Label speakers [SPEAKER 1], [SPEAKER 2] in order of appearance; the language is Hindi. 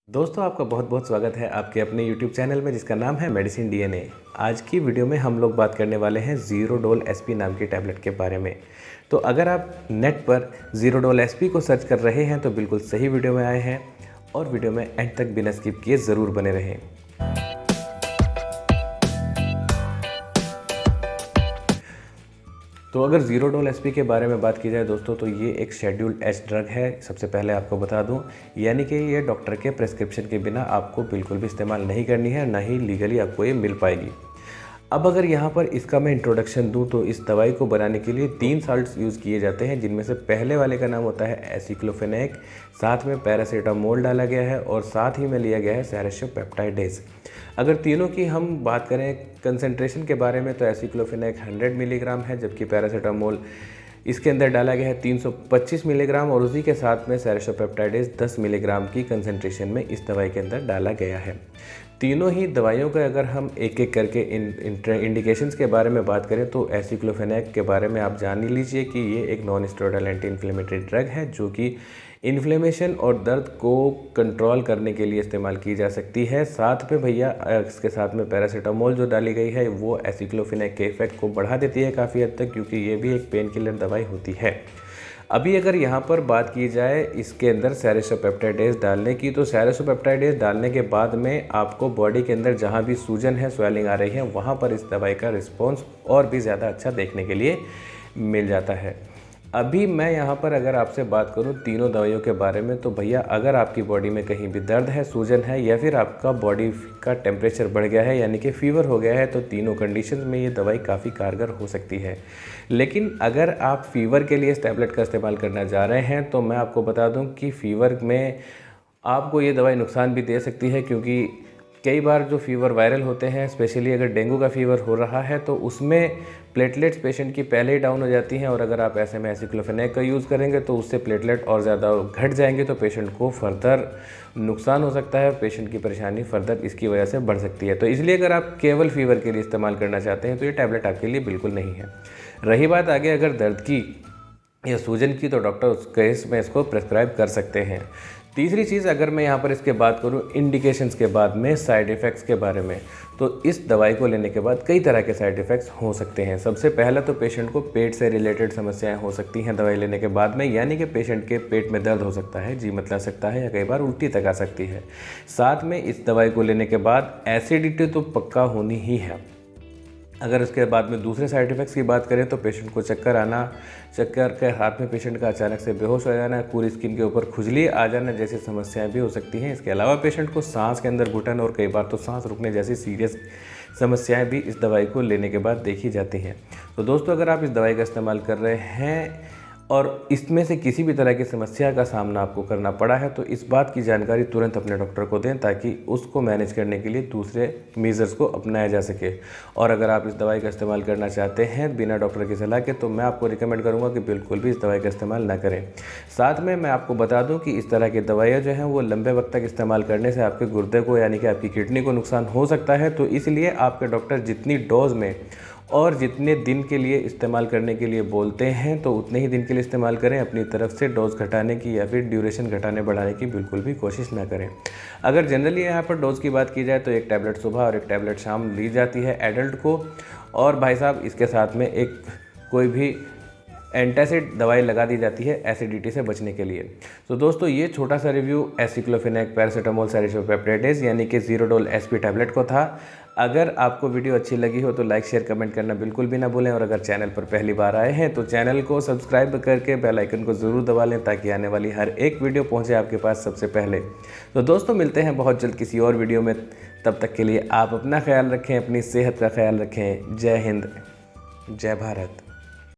[SPEAKER 1] दोस्तों आपका बहुत बहुत स्वागत है आपके अपने YouTube चैनल में जिसका नाम है मेडिसिन DNA। आज की वीडियो में हम लोग बात करने वाले हैं ज़ीरोडोल SP नाम की टैबलेट के बारे में। तो अगर आप नेट पर ज़ीरोडोल SP को सर्च कर रहे हैं तो बिल्कुल सही वीडियो में आए हैं और वीडियो में एंड तक बिना स्किप किए ज़रूर बने रहें। तो अगर ज़ीरोडोल SP के बारे में बात की जाए दोस्तों तो ये एक शेड्यूल्ड एच ड्रग है। सबसे पहले आपको बता दूं, यानी कि ये डॉक्टर के प्रेस्क्रिप्शन के बिना आपको बिल्कुल भी इस्तेमाल नहीं करनी है, ना ही लीगली आपको ये मिल पाएगी। अब अगर यहाँ पर इसका मैं इंट्रोडक्शन दूं तो इस दवाई को बनाने के लिए 3 साल्ट्स यूज़ किए जाते हैं, जिनमें से पहले वाले का नाम होता है एसिक्लोफेनेक, साथ में पैरासीटामोल डाला गया है और साथ ही में लिया गया है सेरेशोपेप्टाइडेज। अगर तीनों की हम बात करें कंसंट्रेशन के बारे में तो एसिक्लोफेनेक 100 मिलीग्राम है, जबकि पैरासीटामोल इसके अंदर डाला गया है 325 मिलीग्राम और उसी के साथ में सेरेशोपेप्टाइडेज 10 मिलीग्राम की कंसंट्रेशन में इस दवाई के अंदर डाला गया है। तीनों ही दवाइयों का अगर हम एक एक करके इंडिकेशंस के बारे में बात करें तो एसिक्लोफेनेक के बारे में आप जान ही लीजिए कि ये एक non steroidal anti inflammatory drug है जो कि इन्फ्लेमेशन और दर्द को कंट्रोल करने के लिए इस्तेमाल की जा सकती है। साथ में भैया इसके साथ में पैरासीटामोल जो डाली गई है वो एसिक्लोफेनेक के इफेक्ट को बढ़ा देती है काफ़ी हद तक, क्योंकि ये भी एक पेन किलर दवाई होती है। अभी अगर यहाँ पर बात की जाए इसके अंदर सेरेशोपेप्टाइडेज डालने की, तो सेरेशोपेप्टाइडेज डालने के बाद में आपको बॉडी के अंदर जहाँ भी सूजन है, स्वेलिंग आ रही है, वहाँ पर इस दवाई का रिस्पॉन्स और भी ज़्यादा अच्छा देखने के लिए मिल जाता है। अभी मैं यहाँ पर अगर आपसे बात करूँ तीनों दवाइयों के बारे में तो भैया अगर आपकी बॉडी में कहीं भी दर्द है, सूजन है या फिर आपका बॉडी का टेम्परेचर बढ़ गया है यानी कि फ़ीवर हो गया है, तो तीनों कंडीशन में ये दवाई काफ़ी कारगर हो सकती है। लेकिन अगर आप फ़ीवर के लिए इस टैबलेट का इस्तेमाल करना चाह रहे हैं तो मैं आपको बता दूँ कि फ़ीवर में आपको ये दवाई नुकसान भी दे सकती है, क्योंकि कई बार जो फ़ीवर वायरल होते हैं, स्पेशली अगर डेंगू का फ़ीवर हो रहा है तो उसमें प्लेटलेट्स पेशेंट की पहले ही डाउन हो जाती हैं और अगर आप ऐसे में एसिक्लोफेनेक का यूज़ करेंगे तो उससे प्लेटलेट और ज़्यादा घट जाएंगे, तो पेशेंट को फर्दर नुकसान हो सकता है, पेशेंट की परेशानी फर्दर इसकी वजह से बढ़ सकती है। तो इसलिए अगर आप केवल फ़ीवर के लिए इस्तेमाल करना चाहते हैं तो ये टैबलेट आपके लिए बिल्कुल नहीं है। रही बात आगे अगर दर्द की या सूजन की, तो डॉक्टर उस केस में इसको प्रेस्क्राइब कर सकते हैं। तीसरी चीज़ अगर मैं यहाँ पर इसके बात करूँ इंडिकेशंस के बाद में साइड इफ़ेक्ट्स के बारे में, तो इस दवाई को लेने के बाद कई तरह के साइड इफ़ेक्ट्स हो सकते हैं। सबसे पहला तो पेशेंट को पेट से रिलेटेड समस्याएं हो सकती हैं दवाई लेने के बाद में, यानी कि पेशेंट के पेट में दर्द हो सकता है, जी मतला सकता है या कई बार उल्टी तक आ सकती है। साथ में इस दवाई को लेने के बाद एसिडिटी तो पक्का होनी ही है। अगर उसके बाद में दूसरे साइड इफ़ेक्ट्स की बात करें तो पेशेंट को चक्कर आना, चक्कर के हाथ में पेशेंट का अचानक से बेहोश हो जाना, पूरी स्किन के ऊपर खुजली आ जाना जैसी समस्याएं भी हो सकती हैं। इसके अलावा पेशेंट को सांस के अंदर घुटन और कई बार तो सांस रुकने जैसी सीरियस समस्याएं भी इस दवाई को लेने के बाद देखी जाती हैं। तो दोस्तों अगर आप इस दवाई का इस्तेमाल कर रहे हैं और इसमें से किसी भी तरह की समस्या का सामना आपको करना पड़ा है तो इस बात की जानकारी तुरंत अपने डॉक्टर को दें, ताकि उसको मैनेज करने के लिए दूसरे मेजर्स को अपनाया जा सके। और अगर आप इस दवाई का इस्तेमाल करना चाहते हैं बिना डॉक्टर की सलाह के, तो मैं आपको रिकमेंड करूंगा कि बिल्कुल भी इस दवाई का इस्तेमाल ना करें। साथ में मैं आपको बता दूं कि इस तरह की दवाइयाँ जो हैं वो लंबे वक्त तक इस्तेमाल करने से आपके गुर्दे को यानी कि आपकी किडनी को नुकसान हो सकता है। तो इसलिए आपके डॉक्टर जितनी डोज में और जितने दिन के लिए इस्तेमाल करने के लिए बोलते हैं तो उतने ही दिन के लिए इस्तेमाल करें। अपनी तरफ से डोज घटाने की या फिर ड्यूरेशन घटाने बढ़ाने की बिल्कुल भी कोशिश ना करें। अगर जनरली यहाँ पर डोज की बात की जाए तो एक टैबलेट सुबह और एक टैबलेट शाम ली जाती है एडल्ट को, और भाई साहब इसके साथ में एक कोई भी एंटासिड दवाई लगा दी जाती है एसिडिटी से बचने के लिए। तो दोस्तों ये छोटा सा रिव्यू एसिक्लोफेनेक पैरासीटामोल सेरेशोपेप्टाइडेज यानी कि ज़ीरोडोल SP टैबलेट को था। अगर आपको वीडियो अच्छी लगी हो तो लाइक शेयर कमेंट करना बिल्कुल भी ना भूलें, और अगर चैनल पर पहली बार आए हैं तो चैनल को सब्सक्राइब करके बेल आइकन को ज़रूर दबा लें, ताकि आने वाली हर एक वीडियो पहुंचे आपके पास सबसे पहले। तो दोस्तों मिलते हैं बहुत जल्द किसी और वीडियो में, तब तक के लिए आप अपना ख्याल रखें, अपनी सेहत का ख्याल रखें। जय हिंद, जय भारत।